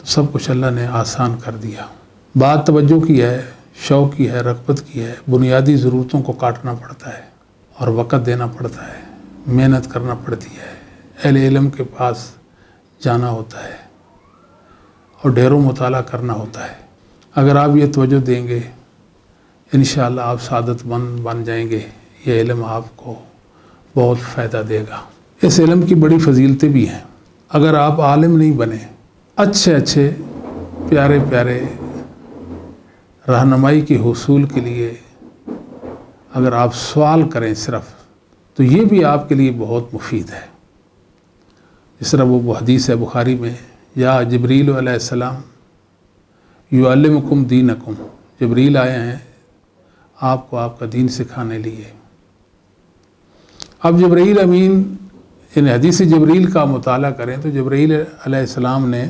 تو سب کچھ اللہ نے آسان کر دیا۔ بات توجہ کی ہے، شوق کی ہے، رغبت کی ہے۔ بنیادی ضرورتوں کو کاٹنا پڑتا ہے اور وقت دینا پڑتا ہے، محنت کرنا پڑتی ہے، اہل علم کے پاس جانا ہوتا ہے اور ڈھیروں مطالعہ کرنا ہوتا ہے۔ اگر آپ یہ توجہ دیں گے انشاءاللہ آپ سعادت مند بن جائیں گے۔ یہ علم آپ کو بہت فائدہ دے گا۔ اس علم کی بڑی فضیلتیں بھی ہیں۔ اگر آپ عالم نہیں بنے، اچھے پیارے پیارے رہنمائی کے حصول کے لیے اگر آپ سوال کریں صرف، تو یہ بھی آپ کے لیے بہت مفید ہے۔ اس طرح وہ حدیث ہے بخاری میں، یا جبریل علیہ السلام یعلمکم دینکم، جبریل آئے ہیں آپ کو آپ کا دین سکھانے لیے۔ اب جبرائیل امین یعنی حدیث جبریل کا مطالعہ کریں تو جبرائیل علیہ السلام نے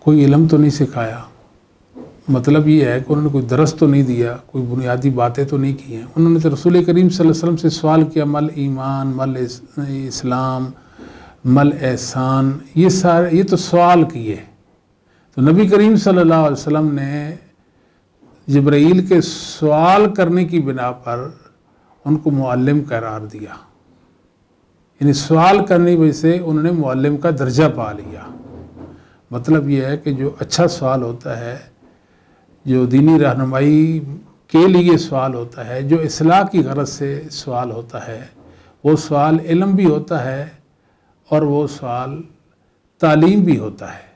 کوئی علم تو نہیں سکھایا، مطلب یہ ہے کہ انہوں نے کوئی درس تو نہیں دیا، کوئی بنیادی باتیں تو نہیں کی ہیں۔ انہوں نے تو رسول کریم صلی اللہ علیہ وسلم سے سوال کیا، مل ایمان، مل اسلام، مل احسان، یہ تو سوال کیے۔ تو نبی کریم صلی اللہ علیہ وسلم نے جبرائیل کے سوال کرنے کی بنا پر ان کو معلم قرار دیا، یعنی سوال کرنے کی وجہ سے انہوں نے معلم کا درجہ پا لیا۔ مطلب یہ ہے کہ جو اچھا سوال ہوتا ہے، جو دینی رہنمائی کے لیے سوال ہوتا ہے، جو اصلاح کی غرض سے سوال ہوتا ہے، وہ سوال علم بھی ہوتا ہے اور وہ سوال تعلیم بھی ہوتا ہے۔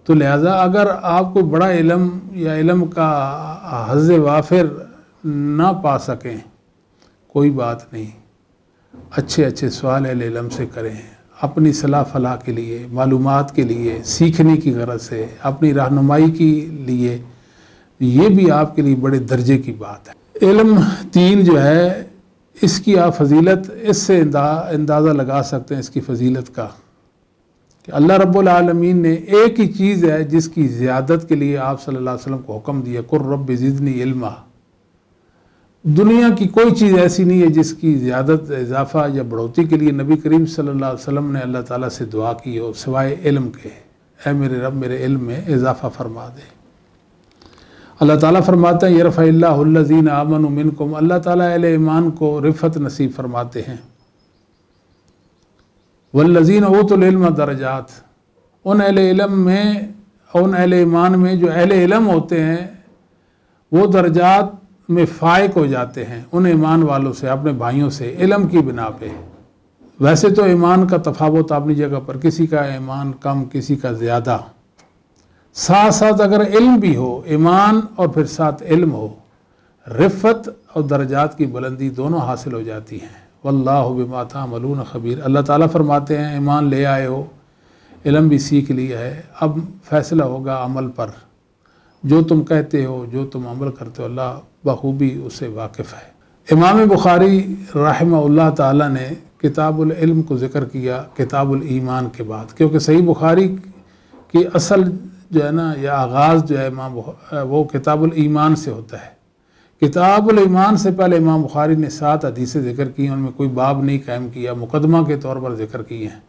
تو لہٰذا اگر آپ کو بڑا علم یا علم کا حظ وافر نہ پا سکیں، کوئی بات نہیں، اچھے سوال اہل علم سے کریں، اپنی صلاح فلاح کے لیے، معلومات کے لیے، سیکھنے کی غرض سے، اپنی رہنمائی کے لیے، یہ بھی آپ کے لیے بڑے درجے کی بات ہے۔ علم دین جو ہے اس کی آپ فضیلت اس سے اندازہ لگا سکتے ہیں اس کی فضیلت کا، کہ اللہ رب العالمین نے ایک ہی چیز ہے جس کی زیادت کے لیے آپ صلی اللہ علیہ وسلم کو حکم دیا، قُل رب زدنی علما۔ دنیا کی کوئی چیز ایسی نہیں ہے جس کی زیادت، اضافہ یا بڑھوتی کے لیے نبی کریم صلی اللہ علیہ وسلم نے اللہ تعالیٰ سے دعا کی ہو سوائے علم کے، اے میرے رب میرے علم میں اضافہ فرما دے۔ اللہ تعالیٰ فرماتے ہیں یرفع اللہ الذین آمنوا منکم، اللہ تعالیٰ اہل ایمان کو رفعت نصیب فرماتے ہیں۔ والذین اوتوا العلم درجات، ان اہل علم میں، ان اہل ایمان میں جو اہل علم ہوتے ہیں وہ درجات میں فائق ہو جاتے ہیں ان ایمان والوں سے، اپنے بھائیوں سے، علم کی بنا پہ۔ ویسے تو ایمان کا تفاوت اپنی جگہ پر، کسی کا ایمان کم کسی کا زیادہ، ساتھ ساتھ اگر علم بھی ہو، ایمان اور پھر ساتھ علم ہو، رفعت اور درجات کی بلندی دونوں حاصل ہو جاتی ہیں۔ واللہ بما تعملون خبیر، اللہ تعالیٰ فرماتے ہیں ایمان لے آئے ہو، علم بھی سیکھ لیا ہے، اب فیصلہ ہوگا عمل پر، جو تم کہتے ہو، جو تم عمل کرتے ہو، اللہ بخوبی اس سے واقف ہے۔ امام بخاری رحمہ اللہ تعالیٰ نے کتاب العلم کو ذکر کیا کتاب الایمان کے بعد، کیونکہ صحیح بخاری کی اصل جو ہے نا یا آغاز جو ہے وہ کتاب الایمان سے ہوتا ہے۔ کتاب الایمان سے پہلے امام بخاری نے 7 حدیثیں ذکر کی، ان میں کوئی باب نہیں قائم کیا، مقدمہ کے طور پر ذکر کی ہیں۔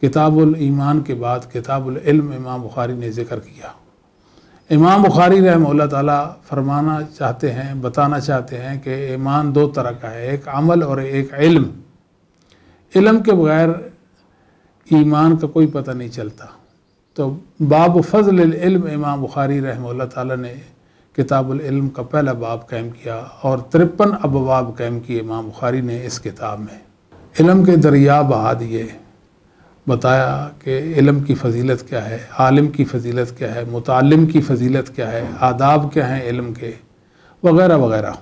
کتاب الایمان کے بعد کتاب العلم امام بخاری نے ذکر کیا۔ امام بخاری رحمہ اللہ تعالیٰ فرمانا چاہتے ہیں، بتانا چاہتے ہیں کہ ایمان 2 طرح کا ہے، ایک عمل اور ایک علم۔ علم کے بغیر ایمان کا کوئی پتہ نہیں چلتا۔ تو باب فضل العلم امام بخاری رحمہ اللہ تعالیٰ نے کتاب العلم کا پہلا باب قائم کیا اور 53 ابواب قائم کیے امام بخاری نے اس کتاب میں۔ علم کے دریا بہا دیے، بتایا کہ علم کی فضیلت کیا ہے، عالم کی فضیلت کیا ہے، متعلم کی فضیلت کیا ہے، آداب کیا ہیں علم کے، وغیرہ وغیرہ۔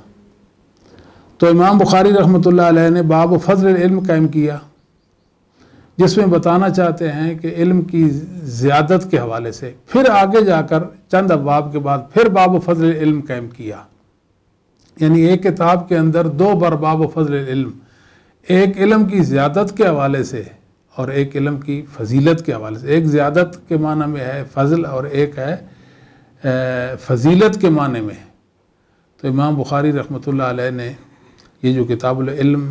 تو امام بخاری رحمۃ اللہ علیہ نے باب فضل العلم قائم کیا، جس میں بتانا چاہتے ہیں کہ علم کی زیادت کے حوالے سے، پھر آگے جا کر چند ابواب کے بعد پھر باب فضل العلم قائم کیا، یعنی ایک کتاب کے اندر 2 بار باب فضل العلم، ایک علم کی زیادت کے حوالے سے اور ایک علم کی فضیلت کے حوالے سے۔ ایک زیادت کے معنی میں ہے فضل اور ایک ہے فضیلت کے معنی میں۔ تو امام بخاری رحمۃ اللہ علیہ نے یہ جو کتاب العلم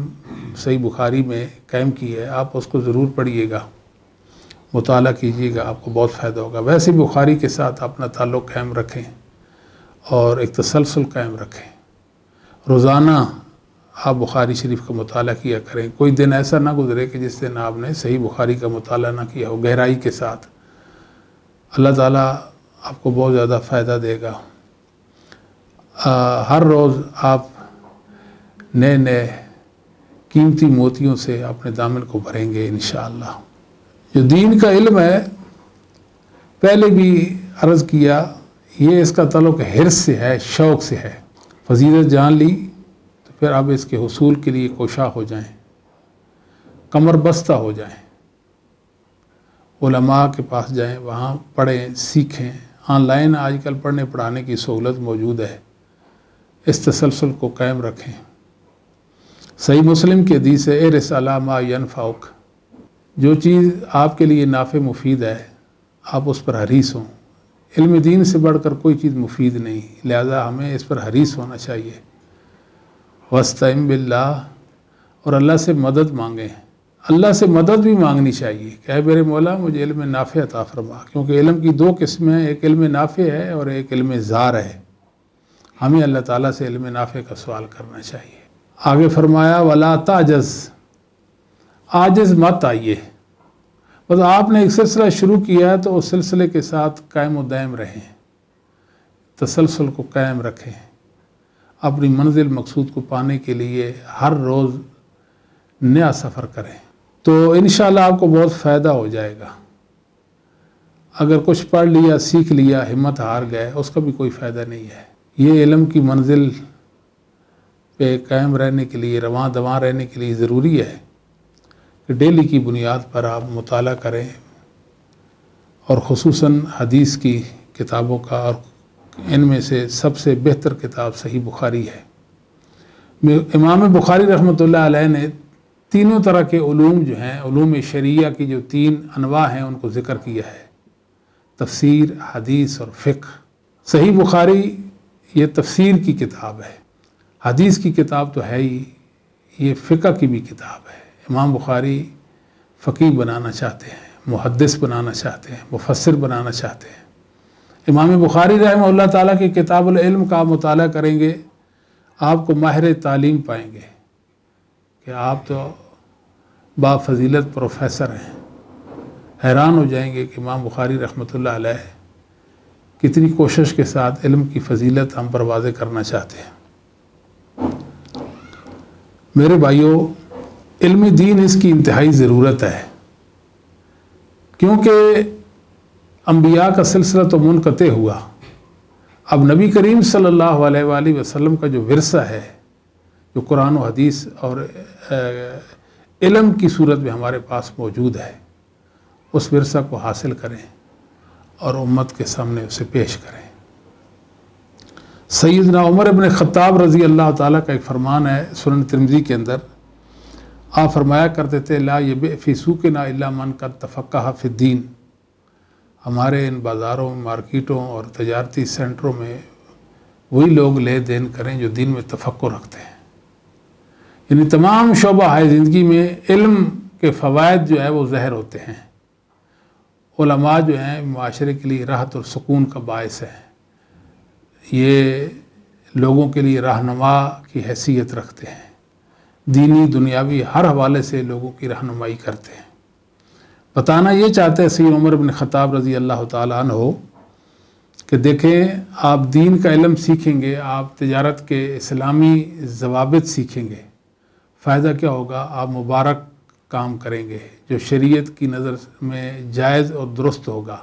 صحیح بخاری میں قائم کی ہے، آپ اس کو ضرور پڑھیے گا۔ مطالعہ کیجیے گا، آپ کو بہت فائدہ ہوگا۔ ویسے بخاری کے ساتھ اپنا تعلق قائم رکھیں اور ایک تسلسل قائم رکھیں۔ روزانہ آپ بخاری شریف کا مطالعہ کیا کریں، کوئی دن ایسا نہ گزرے کہ جس دن آپ نے صحیح بخاری کا مطالعہ نہ کیا ہو گہرائی کے ساتھ۔ اللہ تعالیٰ آپ کو بہت زیادہ فائدہ دے گا۔ ہر روز آپ نئے نئے قیمتی موتیوں سے اپنے دامن کو بھریں گے انشاءاللہ۔ جو دین کا علم ہے، پہلے بھی عرض کیا، یہ اس کا تعلق حرص سے ہے، شوق سے ہے۔ فضیلت جان لی تو پھر اب اس کے حصول کے لیے کوشاں ہو جائیں، کمر بستہ ہو جائیں، علماء کے پاس جائیں، وہاں پڑھیں، سیکھیں۔ آن لائن آج کل پڑھنے پڑھانے کی سہولت موجود ہے، اس تسلسل کو قائم رکھیں۔ صحیح مسلم کی حدیث ہے، احرص علی ما ینفعک، جو چیز آپ کے لیے نافع مفید ہے آپ اس پر حریص ہوں۔ علم دین سے بڑھ کر کوئی چیز مفید نہیں، لہذا ہمیں اس پر حریص ہونا چاہیے۔ واستعن باللہ، اور اللہ سے مدد مانگیں۔ اللہ سے مدد بھی مانگنی چاہیے کہ اے میرے مولا مجھے علم نافع عطا فرما، کیونکہ علم کی دو قسمیں ہیں، ایک علم نافع ہے اور ایک علم زار ہے۔ ہمیں اللہ تعالیٰ سے علم نافع کا سوال کرنا چاہیے۔ آگے فرمایا ولا تعجز، عاجز مت آئیے۔ بس آپ نے ایک سلسلہ شروع کیا ہے تو اس سلسلے کے ساتھ قائم و دائم رہیں، تسلسل کو قائم رکھیں، اپنی منزل مقصود کو پانے کے لیے ہر روز نیا سفر کریں، تو انشاءاللہ آپ کو بہت فائدہ ہو جائے گا۔ اگر کچھ پڑھ لیا، سیکھ لیا، ہمت ہار گئے، اس کا بھی کوئی فائدہ نہیں ہے۔ یہ علم کی منزل پہ قائم رہنے کے لیے، رواں دواں رہنے کے لیے ضروری ہے کہ ڈیلی کی بنیاد پر آپ مطالعہ کریں، اور خصوصاً حدیث کی کتابوں کا، اور ان میں سے سب سے بہتر کتاب صحیح بخاری ہے۔ امام بخاری رحمۃ اللہ علیہ نے تینوں طرح کے علوم جو ہیں، علوم شریعہ کی جو 3 انواع ہیں، ان کو ذکر کیا ہے، تفسیر، حدیث اور فقہ۔ صحیح بخاری یہ تفسیر کی کتاب ہے، حدیث کی کتاب تو ہے ہی، یہ فقہ کی بھی کتاب ہے۔ امام بخاری فقیہ بنانا چاہتے ہیں، محدث بنانا چاہتے ہیں، مفسر بنانا چاہتے ہیں۔ امام بخاری رحمہ اللہ تعالیٰ کی کتاب العلم کا مطالعہ کریں گے، آپ کو ماہر تعلیم پائیں گے کہ آپ تو با فضیلت پروفیسر ہیں۔ حیران ہو جائیں گے کہ امام بخاری رحمۃ اللہ علیہ کتنی کوشش کے ساتھ علم کی فضیلت ہم پر واضح کرنا چاہتے ہیں۔ میرے بھائیوں، علم دین اس کی انتہائی ضرورت ہے، کیونکہ انبیاء کا سلسلہ تو منقطع ہوا، اب نبی کریم صلی اللہ علیہ وآلہ وسلم کا جو ورثہ ہے، جو قرآن و حدیث اور علم کی صورت میں ہمارے پاس موجود ہے، اس ورثہ کو حاصل کریں اور امت کے سامنے اسے پیش کریں۔ سیدنا عمر ابن خطاب رضی اللہ تعالیٰ کا ایک فرمان ہے سنن ترمذی کے اندر، آپ فرمایا کرتے تھے لا یبیع فی سوقنا الا من قد تفقہ فی الدین، ہمارے ان بازاروں، مارکیٹوں اور تجارتی سینٹروں میں وہی لوگ لے دین کریں جو دین میں تفقہ رکھتے ہیں۔ یعنی تمام شعبہ ہے زندگی میں علم کے فوائد جو ہے وہ ظاہر ہوتے ہیں۔ علماء جو ہیں معاشرے کے لیے راحت اور سکون کا باعث ہے، یہ لوگوں کے لیے رہنما کی حیثیت رکھتے ہیں، دینی دنیاوی ہر حوالے سے لوگوں کی رہنمائی کرتے ہیں۔ بتانا یہ چاہتے ہیں سید عمر بن خطاب رضی اللہ تعالیٰ عنہ کہ دیکھیں، آپ دین کا علم سیکھیں گے، آپ تجارت کے اسلامی ضوابط سیکھیں گے، فائدہ کیا ہوگا؟ آپ مبارک کام کریں گے جو شریعت کی نظر میں جائز اور درست ہوگا۔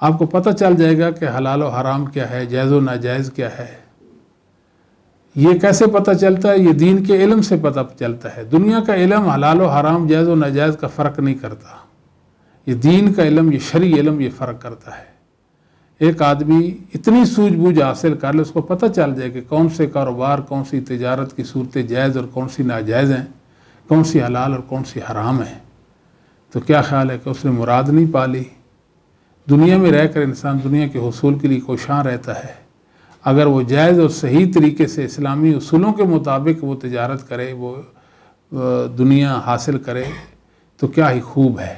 آپ کو پتہ چل جائے گا کہ حلال و حرام کیا ہے، جائز و ناجائز کیا ہے۔ یہ کیسے پتہ چلتا ہے؟ یہ دین کے علم سے پتہ چلتا ہے۔ دنیا کا علم حلال و حرام، جائز و ناجائز کا فرق نہیں کرتا، یہ دین کا علم، یہ شرعی علم یہ فرق کرتا ہے۔ ایک آدمی اتنی سوجھ بوجھ حاصل کر لے، اس کو پتہ چل جائے کہ کون سے کاروبار، کون سی تجارت کی صورتیں جائز اور کون سی ناجائز ہیں، کون سی حلال اور کون سی حرام ہیں، تو کیا خیال ہے کہ اس نے مراد نہیں پالی؟ دنیا میں رہ کر انسان دنیا کے حصول کے لیے کوشاں رہتا ہے، اگر وہ جائز اور صحیح طریقے سے اسلامی اصولوں کے مطابق وہ تجارت کرے، وہ دنیا حاصل کرے تو کیا ہی خوب ہے۔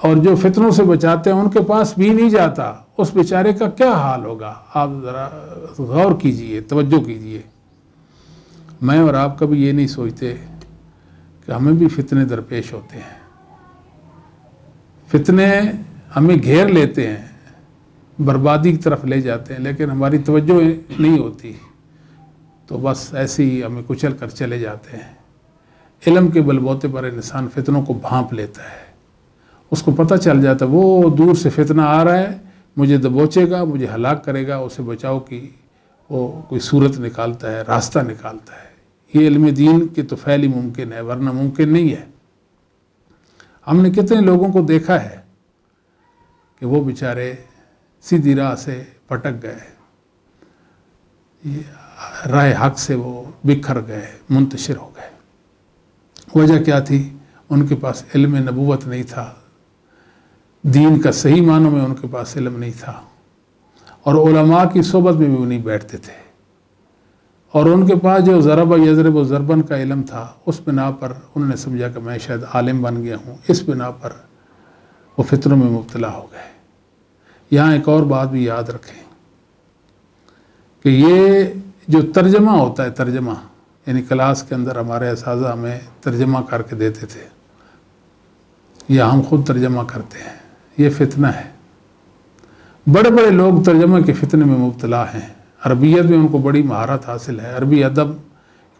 اور جو فتنوں سے بچاتے ہیں ان کے پاس بھی نہیں جاتا، اس بیچارے کا کیا حال ہوگا؟ آپ ذرا غور کیجئے، توجہ کیجئے۔ میں اور آپ کبھی یہ نہیں سوچتے کہ ہمیں بھی فتنے درپیش ہوتے ہیں، فتنے ہمیں گھیر لیتے ہیں، بربادی کی طرف لے جاتے ہیں، لیکن ہماری توجہ نہیں ہوتی، تو بس ایسے ہی ہمیں کچل کر چلے جاتے ہیں۔ علم کے بلبوتے پر انسان فتنوں کو بھانپ لیتا ہے، اس کو پتہ چل جاتا ہے وہ دور سے فتنہ آ رہا ہے، مجھے دبوچے گا، مجھے ہلاک کرے گا، اسے بچاؤ کی وہ کوئی صورت نکالتا ہے، راستہ نکالتا ہے۔ یہ علم دین کی تو فعل ہی ممکن ہے، ورنہ ممکن نہیں ہے۔ ہم نے کتنے لوگوں کو دیکھا ہے کہ وہ بیچارے سیدھی راہ سے پھٹک گئے، راہ حق سے وہ بکھر گئے، منتشر ہو گئے۔ وجہ کیا تھی؟ ان کے پاس علم نبوت نہیں تھا، دین کا صحیح معنوں میں ان کے پاس علم نہیں تھا، اور علماء کی صحبت میں بھی وہ نہیں بیٹھتے تھے، اور ان کے پاس جو ضرب یضرب و ضربن کا علم تھا، اس بنا پر انہوں نے سمجھا کہ میں شاید عالم بن گیا ہوں، اس بنا پر وہ فتنوں میں مبتلا ہو گئے۔ یہاں ایک اور بات بھی یاد رکھیں کہ یہ جو ترجمہ ہوتا ہے، ترجمہ یعنی کلاس کے اندر ہمارے اساتذہ ہمیں ترجمہ کر کے دیتے تھے، یا ہم خود ترجمہ کرتے ہیں، یہ فتنہ ہے۔ بڑے بڑے لوگ ترجمہ کے فتنے میں مبتلا ہیں، عربیت میں ان کو بڑی مہارت حاصل ہے، عربی ادب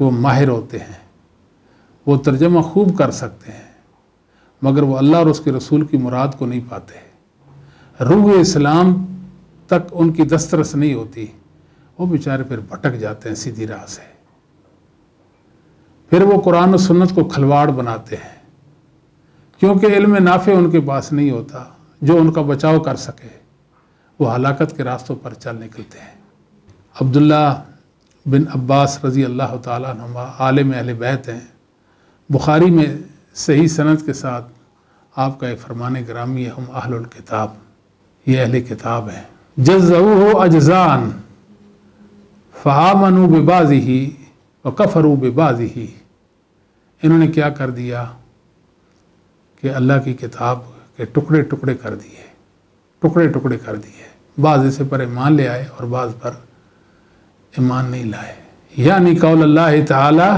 وہ ماہر ہوتے ہیں، وہ ترجمہ خوب کر سکتے ہیں، مگر وہ اللہ اور اس کے رسول کی مراد کو نہیں پاتے، روح اسلام تک ان کی دسترس نہیں ہوتی، وہ بیچارے پھر بھٹک جاتے ہیں سیدھی راہ سے، پھر وہ قرآن و سنت کو کھلواڑ بناتے ہیں، کیونکہ علم نافع ان کے پاس نہیں ہوتا جو ان کا بچاؤ کر سکے، وہ ہلاکت کے راستوں پر چل نکلتے ہیں۔ عبداللہ بن عباس رضی اللہ تعالیٰ عنہما عالم اہل بیت ہیں، بخاری میں صحیح سند کے ساتھ آپ کا یہ فرمان گرامی ہے، ہم اہل الکتاب، یہ اہل کتاب ہیں۔ جزؤہ اجزان فآمنوا ببعضہ وکفروا ببعضہ، انہوں نے کیا کر دیا کہ اللہ کی کتاب کے ٹکڑے ٹکڑے کر دیے، ٹکڑے ٹکڑے کر دیے، بعض اسے پر ایمان لے آئے اور بعض پر ایمان نہیں لائے۔ یعنی قول اللہ تعالی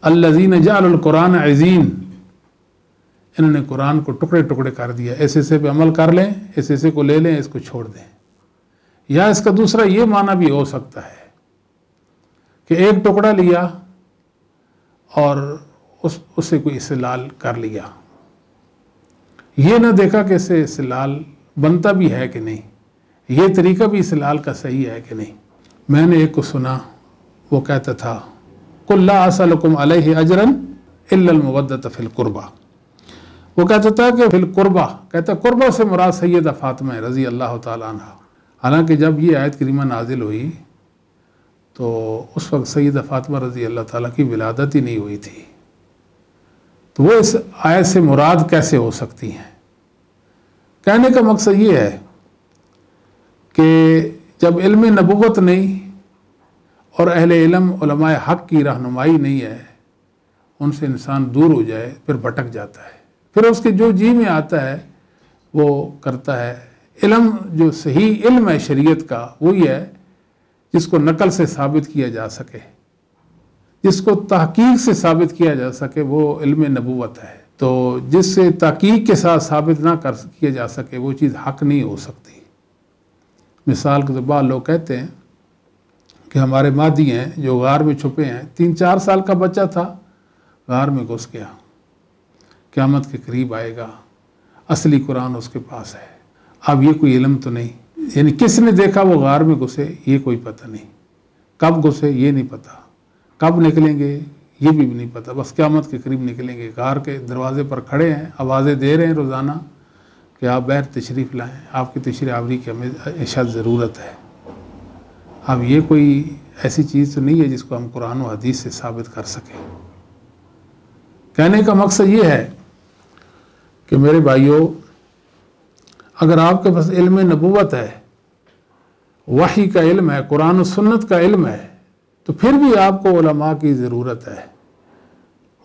الذین جعلوا القرآن عضین، انہوں نے قرآن کو ٹکڑے ٹکڑے کر دیا، اس حصے پہ عمل کر لیں، اس حصے کو لے لیں، اس کو چھوڑ دیں۔ یا اس کا دوسرا یہ معنی بھی ہو سکتا ہے کہ ایک ٹکڑا لیا اور اسے کوئی استدلال کر لیا، یہ نہ دیکھا کہ اسے استدلال بنتا بھی ہے کہ نہیں، یہ طریقہ بھی استدلال کا صحیح ہے کہ نہیں۔ میں نے ایک کو سنا، وہ کہتا تھا قُلْ لَا أَسْأَلُكُمْ عَلَيْهِ أَجْرًا إِلَّا الْمَوَدَّةَ فِي الْقُرْبَى، وہ کہتا تھا کہ فی القربہ، کہتا قربہ سے مراد سیدہ فاطمہ رضی اللہ تعالیٰ عنہ۔ حالانکہ جب یہ آیت کریمہ نازل ہوئی تو اس وقت سیدہ فاطمہ رضی اللہ تعالیٰ کی ولادت ہی نہیں ہوئی تھی، تو وہ اس آیت سے مراد کیسے ہو سکتی ہیں؟ کہنے کا مقصد یہ ہے کہ جب علم نبوت نہیں اور اہل علم علماء حق کی رہنمائی نہیں ہے، ان سے انسان دور ہو جائے پھر بھٹک جاتا ہے، پھر اس کے جو جی میں آتا ہے وہ کرتا ہے۔ علم جو صحیح علم ہے شریعت کا وہی ہے جس کو نقل سے ثابت کیا جا سکے، جس کو تحقیق سے ثابت کیا جا سکے، وہ علم نبوت ہے۔ تو جس سے تحقیق کے ساتھ ثابت نہ کیا جا سکے وہ چیز حق نہیں ہو سکتی۔ مثال کے طور پر لوگ کہتے ہیں کہ ہمارے مادی ہیں جو غار میں چھپے ہیں، 3-4 سال کا بچہ تھا، غار میں گھس گیا، قیامت کے قریب آئے گا، اصلی قرآن اس کے پاس ہے۔ اب یہ کوئی علم تو نہیں، یعنی کس نے دیکھا وہ غار میں گھسے یہ کوئی پتہ نہیں، کب گھسے یہ نہیں پتہ، کب نکلیں گے یہ بھی نہیں پتہ، بس قیامت کے قریب نکلیں گے۔ غار کے دروازے پر کھڑے ہیں، آوازیں دے رہے ہیں روزانہ کہ آپ باہر تشریف لائیں، آپ کی تشریف آوری کی ہمیں اشد ضرورت ہے۔ اب یہ کوئی ایسی چیز تو نہیں ہے جس کو ہم قرآن و حدیث سے ثابت کر سکیں۔ کہنے کا مقصد یہ ہے کہ میرے بھائیوں، اگر آپ کے پاس علم نبوت ہے، وحی کا علم ہے، قرآن و سنت کا علم ہے، تو پھر بھی آپ کو علماء کی ضرورت ہے،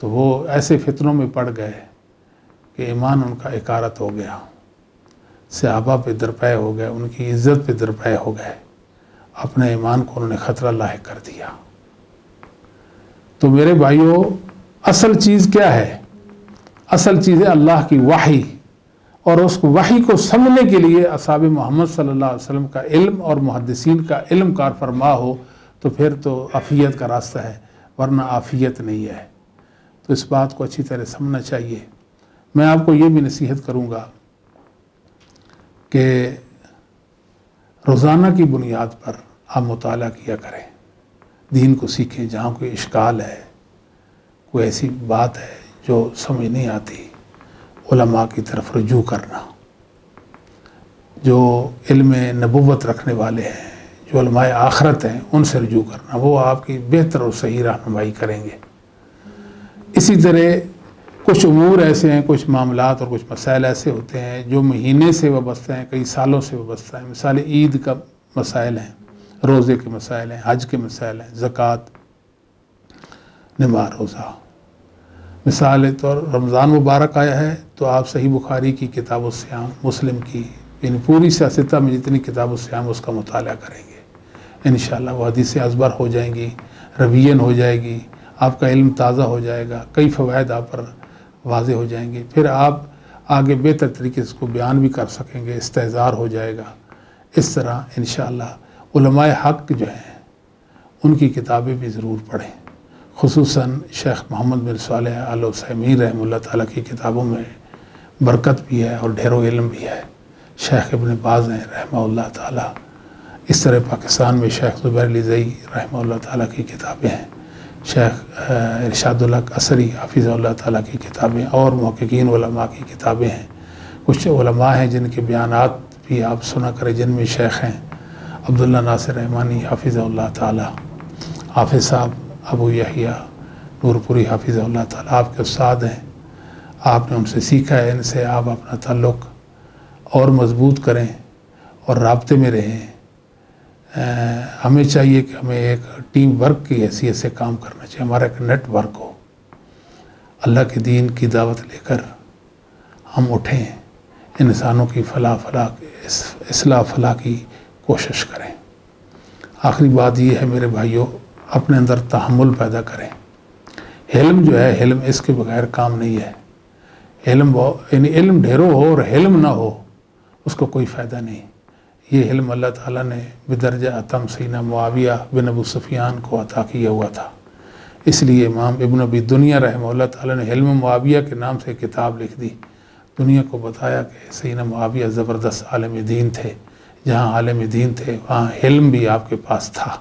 تو وہ ایسے فتنوں میں پڑ گئے کہ ایمان ان کا اکارت ہو گیا، صحابہ پہ درپے ہو گئے، ان کی عزت پہ درپے ہو گئے، اپنے ایمان کو انہوں نے خطرہ لاحق کر دیا۔ تو میرے بھائیوں، اصل چیز کیا ہے؟ اصل چیز ہے اللہ کی وحی، اور اس وحی کو سمجھنے کے لیے اصحاب محمد صلی اللہ علیہ وسلم کا علم اور محدثین کا علم کار فرما ہو، تو پھر تو عافیت کا راستہ ہے، ورنہ عافیت نہیں ہے۔ تو اس بات کو اچھی طرح سمجھنا چاہیے۔ میں آپ کو یہ بھی نصیحت کروں گا کہ روزانہ کی بنیاد پر آپ مطالعہ کیا کریں، دین کو سیکھیں۔ جہاں کوئی اشکال ہے، کوئی ایسی بات ہے جو سمجھ نہیں آتی، علماء کی طرف رجوع کرنا، جو علم نبوت رکھنے والے ہیں، جو علماء آخرت ہیں، ان سے رجوع کرنا، وہ آپ کی بہتر اور صحیح رہنمائی کریں گے۔ اسی طرح کچھ امور ایسے ہیں، کچھ معاملات اور کچھ مسائل ایسے ہوتے ہیں جو مہینے سے وابستہ ہیں، کئی سالوں سے وابستہ ہیں۔ مثال عید کا مسائل ہیں، روزے کے مسائل ہیں، حج کے مسائل ہیں، زکوٰۃ، نماز، روزہ۔ مثال طور رمضان مبارک آیا ہے تو آپ صحیح بخاری کی کتاب الصیام، مسلم کی، یعنی پوری سیاستہ میں جتنی کتاب الصیام اس کا مطالعہ کریں گے، انشاءاللہ وہ حدیثیں ازبر ہو جائیں گی، روین ہو جائے گی، آپ کا علم تازہ ہو جائے گا، کئی فوائد آپ پر واضح ہو جائیں گے، پھر آپ آگے بہتر طریقے سے اس کو بیان بھی کر سکیں گے، استحضار ہو جائے گا۔ اس طرح انشاءاللہ علماء حق جو ہیں ان کی کتابیں بھی ضرور پڑھیں، خصوصاً شیخ محمد بن صالح آل عثیمین رحمہ اللہ تعالیٰ کی کتابوں میں برکت بھی ہے اور ڈھیروں علم بھی ہے۔ شیخ ابن باز ہیں رحمہ اللہ تعالیٰ، اس طرح پاکستان میں شیخ زبیر علی زئی رحمہ اللہ تعالیٰ کی کتابیں ہیں، شیخ ارشاد الحق اثری حافظ اللہ تعالیٰ کی کتابیں، اور محققین علماء کی کتابیں ہیں۔ کچھ علماء ہیں جن کے بیانات بھی آپ سنا کریں، جن میں شیخ ہیں عبداللہ ناصر رحمانی حافظ اللہ تعالیٰ، حافظ صاحب ابو یحییٰ نور پوری حافظ اللہ تعالیٰ، آپ کے استاد ہیں، آپ نے ان سے سیکھا ہے، ان سے آپ اپنا تعلق اور مضبوط کریں اور رابطے میں رہیں۔ ہمیں چاہیے کہ ہمیں ایک ٹیم ورک کی حیثیت سے کام کرنا چاہیے، ہمارا ایک نیٹ ورک ہو، اللہ کے دین کی دعوت لے کر ہم اٹھیں، انسانوں کی اصلاح فلاح کی کوشش کریں۔ آخری بات یہ ہے میرے بھائیوں، اپنے اندر تحمل پیدا کریں۔ علم جو ہے، علم اس کے بغیر کام نہیں ہے۔ یعنی علم ڈھیروں ہو اور علم نہ ہو، اس کو کوئی فائدہ نہیں۔ یہ علم اللہ تعالیٰ نے بدرجہ اتم سیدنا معاویہ بن ابو سفیان کو عطا کیا ہوا تھا، اس لیے امام ابن ابی دنیا رحمہ اللہ تعالیٰ نے علم معاویہ کے نام سے کتاب لکھ دی، دنیا کو بتایا کہ سیدنا معاویہ زبردست عالم دین تھے، جہاں عالم دین تھے وہاں علم بھی آپ کے پاس تھا،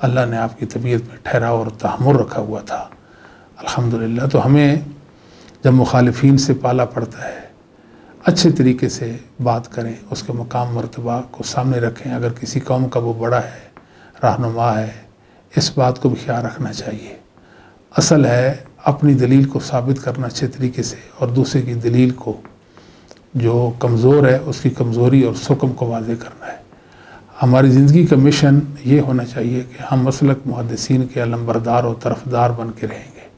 اللہ نے آپ کی طبیعت میں ٹھہراؤ اور تحمل رکھا ہوا تھا، الحمدللہ۔ تو ہمیں جب مخالفین سے پالا پڑتا ہے، اچھے طریقے سے بات کریں، اس کے مقام مرتبہ کو سامنے رکھیں۔ اگر کسی قوم کا وہ بڑا ہے، رہنما ہے، اس بات کو بھی خیال رکھنا چاہیے۔ اصل ہے اپنی دلیل کو ثابت کرنا اچھے طریقے سے، اور دوسرے کی دلیل کو جو کمزور ہے اس کی کمزوری اور سکم کو واضح کرنا ہے۔ ہماری زندگی کا مشن یہ ہونا چاہیے کہ ہم مسلک محدثین کے علمبردار اور طرفدار بن کے رہیں گے۔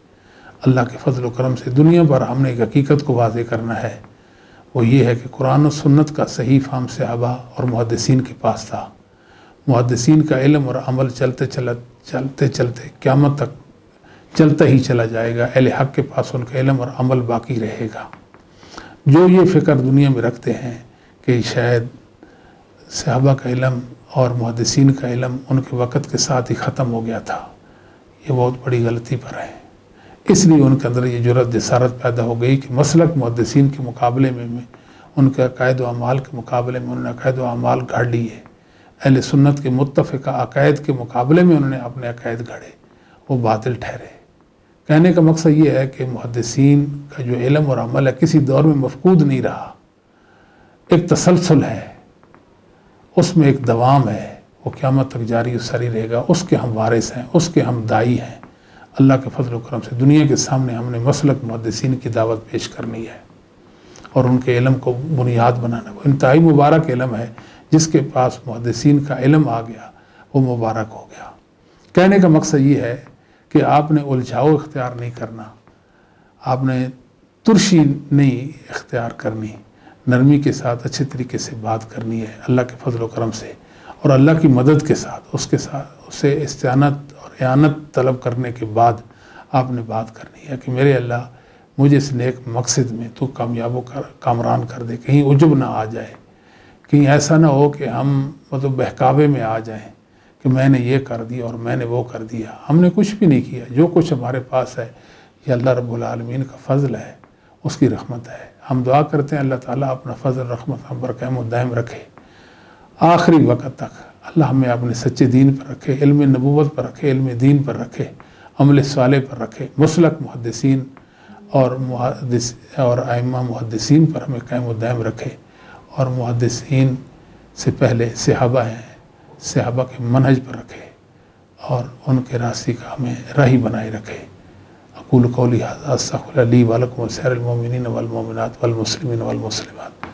اللہ کے فضل و کرم سے دنیا پر ہم نے ایک حقیقت کو واضح کرنا ہے، وہ یہ ہے کہ قرآن و سنت کا صحیح فہم صحابہ اور محدثین کے پاس تھا۔ محدثین کا علم اور عمل چلتے چلتے قیامت تک چلتا ہی چلا جائے گا، اہل حق کے پاس ان کا علم اور عمل باقی رہے گا۔ جو یہ فکر دنیا میں رکھتے ہیں کہ شاید صحابہ کا علم اور محدثین کا علم ان کے وقت کے ساتھ ہی ختم ہو گیا تھا، یہ بہت بڑی غلطی پر ہے۔ اس لیے ان کے اندر یہ جرأت جسارت پیدا ہو گئی کہ مسلک محدثین کے مقابلے میں ان کے عقائد و اعمال کے مقابلے میں انہوں نے عقائد و اعمال گھڑ لیے، اہل سنت کے متفقہ عقائد کے مقابلے میں انہوں نے اپنے عقائد گھڑے، وہ باطل ٹھہرے۔ کہنے کا مقصد یہ ہے کہ محدثین کا جو علم اور عمل ہے کسی دور میں مفقود نہیں رہا، ایک تسلسل ہے، اس میں ایک دوام ہے، وہ قیامت تک جاری و ساری رہے گا، اس کے ہم وارث ہیں، اس کے ہم دائی ہیں۔ اللہ کے فضل و کرم سے دنیا کے سامنے ہم نے مسلک محدثین کی دعوت پیش کرنی ہے اور ان کے علم کو بنیاد بنانا۔ وہ انتہائی مبارک علم ہے، جس کے پاس محدثین کا علم آ گیا وہ مبارک ہو گیا۔ کہنے کا مقصد یہ ہے کہ آپ نے الجھاؤ اختیار نہیں کرنا، آپ نے ترشی نہیں اختیار کرنی، نرمی کے ساتھ اچھے طریقے سے بات کرنی ہے اللہ کے فضل و کرم سے، اور اللہ کی مدد کے ساتھ اسے استعانت اور اعانت طلب کرنے کے بعد آپ نے بات کرنی ہے کہ میرے اللہ مجھے اس نیک مقصد میں تو کامیاب و کامران کر دے، کہیں عجب نہ آ جائے، کہیں ایسا نہ ہو کہ ہم بہکاوے میں آ جائیں کہ میں نے یہ کر دیا اور میں نے وہ کر دیا۔ ہم نے کچھ بھی نہیں کیا، جو کچھ ہمارے پاس ہے یہ اللہ رب العالمین کا فضل ہے، اس کی رحمت ہے۔ ہم دعا کرتے ہیں اللہ تعالیٰ اپنا فضل رحمت ہم پر قائم و دائم رکھے، آخری وقت تک اللہ ہمیں اپنے سچے دین پر رکھے، علم نبوت پر رکھے، علم دین پر رکھے، عمل صالح پر رکھے، مسلک محدثین اور ائمہ محدثین پر ہمیں قائم و دائم رکھے، اور محدثین سے پہلے صحابہ ہیں، صحابہ کے منہج پر رکھے اور ان کے راستے کا ہمیں راہی بنائے رکھے۔ اقول قولی ھذا استغفر لی ولکم ولسائر المؤمنین والمؤمنات والمسلمین والمسلمات۔